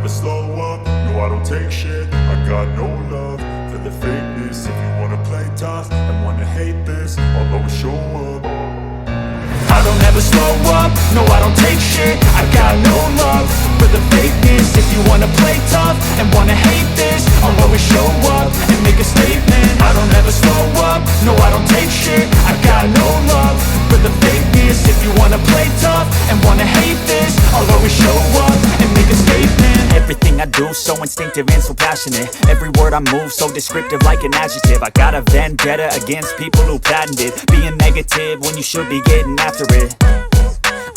never slow up, no I don't take shit. I got no love for the fakeness. If you wanna play tough and wanna hate this, I'll always show up. I don't ever slow up, no I don't take shit. I got no love for the fakeness. If you wanna play tough and wanna hate this, I'll always show up and make a statement. I don't ever slow up, no I don't take shit. I got no love for the fakeness. If you wanna play tough and wanna hate this, I'll always show up and make a statement. Everything I do so instinctive and so passionate. Every word I move so descriptive like an adjective. I got a vendetta against people who patented being negative when you should be getting after it.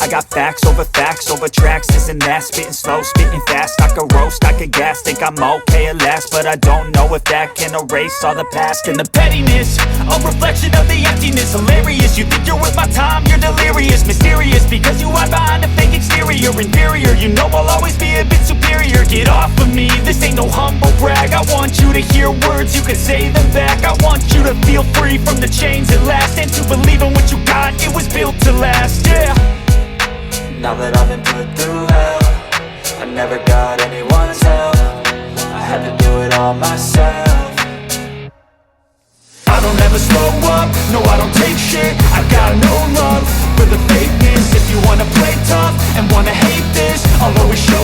I got facts over tracks, this and that. Spitting slow, spitting fast. I could roast, I could gas. Think I'm okay at last, but I don't know if that can erase all the past. And the pettiness, a reflection of the emptiness. Hilarious, you think you're worth my time, you're delirious. Mysterious, because you hide behind a fake exterior. Inferior, you know I'll always be a bit superior. Get off of me, this ain't no humble brag. I want you to hear words, you can say them back. I want you to feel free from the chains at last, and to believe in what you got, it was built to last, yeah. Now that I've been put through hell, I never got anyone's help. I had to do it all myself. I don't ever slow up, no I don't take shit. I got no love for the fakeness. If you wanna play tough and wanna hate this, I'll always show